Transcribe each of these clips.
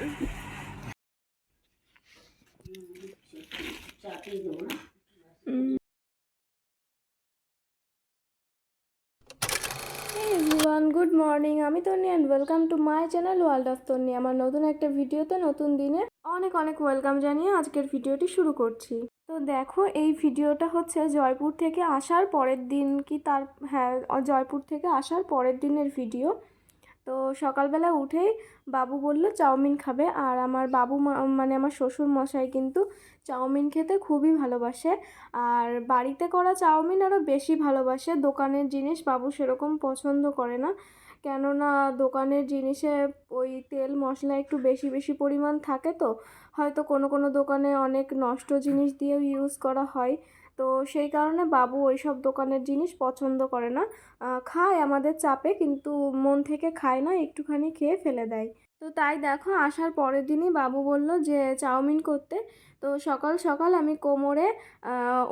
Everyone, good morning. আমি Tonni and welcome to my channel world of Tonni. আমার নতুন একটা ভিডিওতে নতুন দিনে অনেক অনেক ওয়েলকাম জানিয়ে আজকের ভিডিওটি শুরু করছি। তো দেখো, এই ভিডিওটা হচ্ছে জয়পুর থেকে আসার পরের দিন কি তার হ্যাঁ, জয়পুর থেকে আসার পরের দিনের ভিডিও। তো সকালবেলা উঠেই বাবু বলল চাউমিন খাবে, আর আমার বাবু মানে আমার শ্বশুর মশাই কিন্তু চাউমিন খেতে খুবই ভালোবাসে, আর বাড়িতে করা চাউমিন আরও বেশি ভালোবাসে। দোকানের জিনিস বাবু সেরকম পছন্দ করে না, কেননা দোকানের জিনিসে ওই তেল মশলা একটু বেশি বেশি পরিমাণ থাকে, তো হয়তো কোনো কোনো দোকানে অনেক নষ্ট জিনিস দিয়েও ইউজ করা হয়। তো সেই কারণে বাবু ওই সব দোকানের জিনিস পছন্দ করে না। খায় আমাদের চাপে, কিন্তু মন থেকে খায় না, একটুখানি খেয়ে ফেলে দেয়। তো তাই দেখো, আসার পরের দিনই বাবু বলল যে চাউমিন করতে। তো সকাল সকাল আমি কোমরে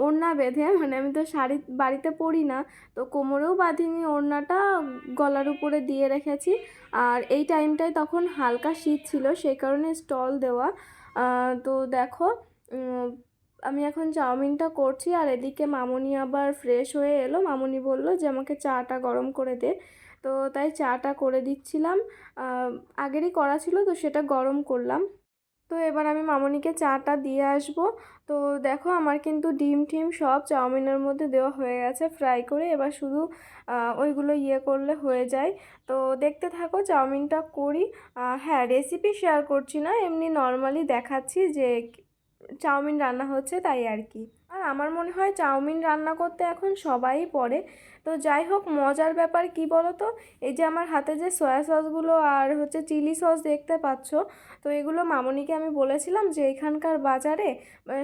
ওড়না বেঁধে, মানে আমি তো শাড়ি বাড়িতে পরি না, তো কোমরেও বাঁধিনি, ওড়নাটা গলার উপরে দিয়ে রেখেছি। আর এই টাইমটায় তখন হালকা শীত ছিল, সেই কারণে স্টল দেওয়া। তো দেখো, আমি এখন চাউমিনটা করছি, আর এদিকে মামুনি আবার ফ্রেশ হয়ে এলো। মামুনি বলল যে আমাকে চাটা গরম করে দে, তো তাই চাটা করে দিচ্ছিলাম। আগেরই করা ছিল, তো সেটা গরম করলাম। তো এবার আমি মামুনিকে চাটা দিয়ে আসবো। তো দেখো, আমার কিন্তু ডিম টিম সব চাউমিনের মধ্যে দেওয়া হয়ে গেছে ফ্রাই করে, এবার শুধু ওইগুলো করলে হয়ে যায়। তো দেখতে থাকো চাউমিনটা করি। হ্যাঁ, রেসিপি শেয়ার করছি না, এমনি নর্মালি দেখাচ্ছি যে চাউমিন রান্না হচ্ছে, তাই আর কি। আর আমার মনে হয় চাউমিন রান্না করতে এখন সবাই পড়ে। তো যাই হোক, মজার ব্যাপার কি বলো তো, এই যে আমার হাতে যে সয়া সসগুলো আর হচ্ছে চিলি সস দেখতে পাচ্ছ, তো এগুলো মামনিকে আমি বলেছিলাম যে এখানকার বাজারে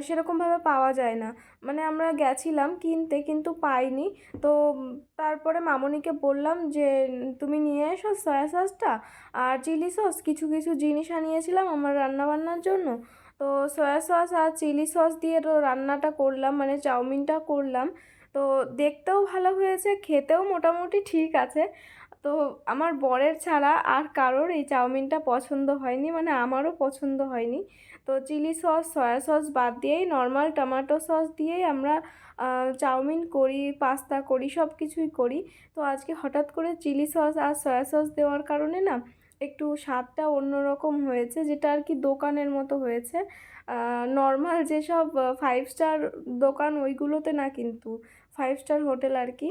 সেরকমভাবে পাওয়া যায় না। মানে আমরা গেছিলাম কিনতে, কিন্তু পাইনি। তো তারপরে মামনিকে বললাম যে তুমি নিয়ে এসো সয়া সসটা আর চিলি সস, কিছু কিছু জিনিস আনিয়েছিলাম আমার রান্নাবান্নার জন্য। তো সয়া সস আর চিলি সস দিয়ে তো রান্নাটা করলাম, মানে চাউমিনটা করলাম। তো দেখতেও ভালো হয়েছে, খেতেও মোটামুটি ঠিক আছে। তো আমার বরের ছাড়া আর কারোর এই চাউমিনটা পছন্দ হয়নি, মানে আমারও পছন্দ হয়নি। তো চিলি সস সয়া সস বাদ দিয়েই নর্মাল টমেটো সস দিয়েই আমরা চাউমিন করি, পাস্তা করি, সব কিছুই করি। তো আজকে হঠাৎ করে চিলি সস আর সয়া সস দেওয়ার কারণে না একটু স্বাদটা অন্যরকম হয়েছে, যেটা আর কি দোকানের মতো হয়েছে। নর্মাল যেসব 5 স্টার দোকান ওইগুলোতে না, কিন্তু 5 স্টার হোটেল আর কি,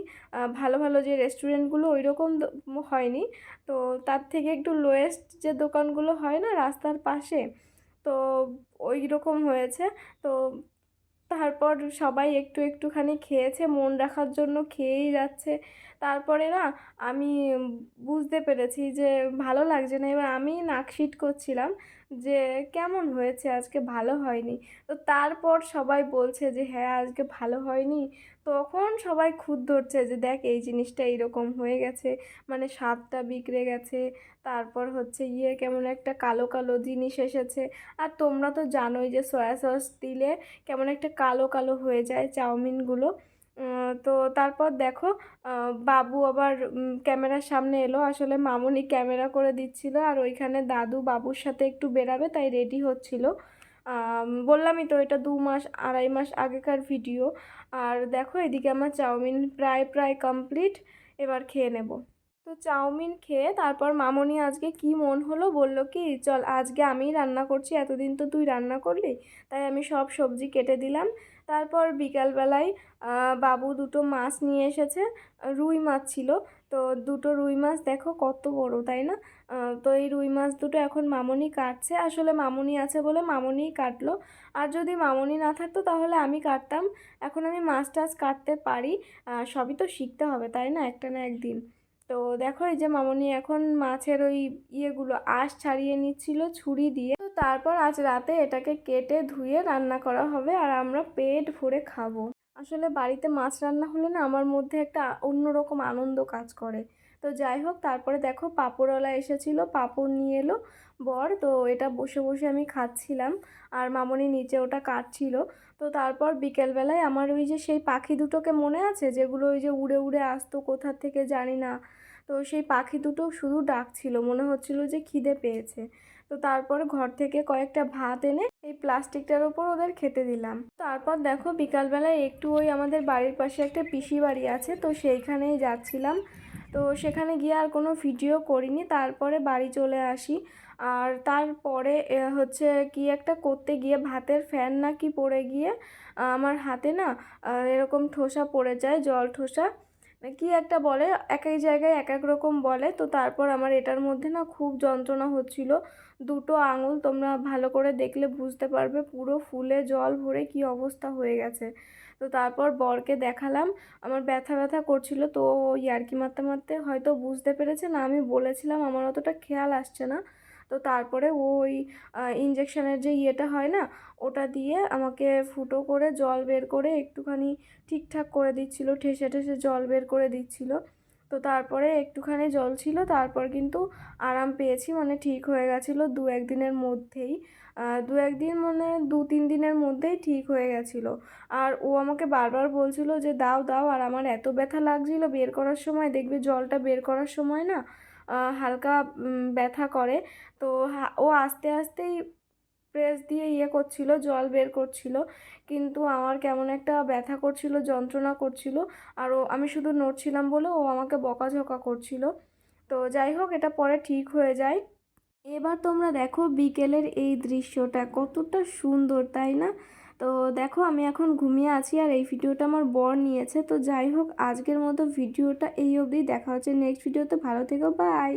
ভালো ভালো যে রেস্টুরেন্টগুলো ওই রকম হয়নি। তো তার থেকে একটু লোয়েস্ট যে দোকানগুলো হয় না রাস্তার পাশে, তো ওই রকম হয়েছে। তো তারপর সবাই একটু একটুখানি খেয়েছে, মন রাখার জন্য খেয়েই যাচ্ছে। তারপরে না আমি বুঝতে পেরেছি যে ভালো লাগছে না, এবার আমি নাকশিট করছিলাম যে কেমন হয়েছে আজকে, ভালো হয়নি। তো তারপর সবাই বলছে যে হ্যাঁ আজকে ভালো হয়নি, তখন সবাই খুঁত ধরছে যে দেখ এই জিনিসটা এইরকম হয়ে গেছে, মানে স্বাদটা বিগড়ে গেছে। তারপর হচ্ছে কেমন একটা কালো কালো জিনিস এসেছে। আর তোমরা তো জানোই যে সয়া সস দিলে কেমন একটা কালো কালো হয়ে যায় চাউমিনগুলো। তো তারপর দেখো, বাবু আবার ক্যামেরার সামনে এলো। আসলে মামুনি ক্যামেরা করে দিচ্ছিল, আর ওইখানে দাদু বাবুর সাথে একটু বেরাবে, তাই রেডি হচ্ছিল। বললামই তো, এটা 2 মাস 2.5 মাস আগেকার ভিডিও। আর দেখো, এদিকে আমার চাউমিন প্রায় প্রায় কমপ্লিট, এবার খেয়ে নেব। তো চাউমিন খেয়ে তারপর মামনি আজকে কি মন হলো, বলল কি চল আজকে আমিই রান্না করছি, এতদিন তো তুই রান্না করলি, তাই আমি সব সবজি কেটে দিলাম। তারপর বিকালবেলায় বাবু দুটো মাছ নিয়ে এসেছে, রুই মাছ ছিল। তো দুটো রুই মাছ দেখো কত বড়, তাই না? তো এই রুই মাছ দুটো এখন মামনি কাটছে, আসলে মামনি আছে বলে মামনিই কাটলো। আর যদি মামনি না থাকতো তাহলে আমি কাটতাম। এখন আমি মাছ টাছ কাটতে পারি, সবই তো শিখতে হবে তাই না, একটা না একদিন। তো দেখো, এই যে মামনি এখন মাছের ওই আঁশ ছাড়িয়ে নিচ্ছিল ছুরি দিয়ে। তো তারপর আজ রাতে এটাকে কেটে ধুয়ে রান্না করা হবে, আর আমরা পেট ভরে খাবো। আসলে বাড়িতে মাছ রান্না হলে না আমার মধ্যে একটা অন্যরকম আনন্দ কাজ করে। তো যাই হোক, তারপরে দেখো পাঁপড়ওয়ালা এসেছিল, পাঁপড় নিয়ে এলো বর, তো এটা বসে বসে আমি খাচ্ছিলাম, আর মামনি নিচে ওটা কাটছিল। তো তারপর বিকেলবেলায় আমার ওই যে সেই পাখি দুটোকে মনে আছে, যেগুলো ওই যে উড়ে উড়ে আসতো কোথা থেকে জানি না, তো সেই পাখি দুটো শুধু ডাকছিল, মনে হচ্ছিল যে খিদে পেয়েছে। তো তারপরে ঘর থেকে কয়েকটা ভাত এনে এই প্লাস্টিকটার ওপর ওদের খেতে দিলাম। তারপর দেখো বিকালবেলায় একটু ওই আমাদের বাড়ির পাশে একটা পিসি বাড়ি আছে, তো সেইখানেই যাচ্ছিলাম। তো সেখানে গিয়ে আর কোনো ভিডিও করিনি, তারপরে বাড়ি চলে আসি। আর তারপরে হচ্ছে কি একটা করতে গিয়ে ভাতের ফ্যান না কি পড়ে গিয়ে আমার হাতে না এরকম ঠোসা পড়ে যায়, জল ঠোসা কি একটা বলে, এক এক জায়গায় এক এক রকম বলে। তো তারপর আমার এটার মধ্যে না খুব যন্ত্রণা হচ্ছিল। দুটো আঙুল তোমরা ভালো করে দেখলে বুঝতে পারবে পুরো ফুলে জল ভরে কি অবস্থা হয়ে গেছে। তো তারপর বরকে দেখালাম, আমার ব্যথা ব্যথা করছিল, তো ইয়ার্কি মারতে মারতে হয়তো বুঝতে পেরেছে না আমি বলেছিলাম, আমার অতটা খেয়াল আসছে না। তো তারপরে ওই ইঞ্জেকশনের যে ইয়েটা হয় না, ওটা দিয়ে আমাকে ফুটো করে জল বের করে একটুখানি ঠিকঠাক করে দিচ্ছিল, ঠেসে ঠেসে জল বের করে দিচ্ছিল। তো তারপরে একটুখানি জল ছিল, তারপর কিন্তু আরাম পেয়েছি, মানে ঠিক হয়ে গেছিলো দু একদিনের মধ্যেই। দু একদিন মানে 2-3 দিনের মধ্যেই ঠিক হয়ে গেছিলো। আর ও আমাকে বারবার বলছিল যে দাও দাও, আর আমার এত ব্যথা লাগছিল বের করার সময়, দেখবে জলটা বের করার সময় না হালকা ব্যথা করে। তো ও আস্তে আস্তেই প্রেস দিয়ে ইয়ে করছিল, জল বের করছিল, কিন্তু আমার কেমন একটা ব্যথা করছিল, যন্ত্রণা করছিল। আর আমি শুধু নড়ছিলাম বলে ও আমাকে বকাঝকা করছিল। তো যাই হোক, এটা পরে ঠিক হয়ে যায়। এবার তোমরা দেখো বিকেলের এই দৃশ্যটা কতটা সুন্দর, তাই না? তো দেখো আমি এখন ঘুমিয়ে আছি আর এই ভিডিওটা আমার বর নিয়েছে। তো যাই হোক, আজকের মতো ভিডিওটা এই অবধি, দেখা হচ্ছে নেক্সট ভিডিওতে। ভালো থেকো, বাই।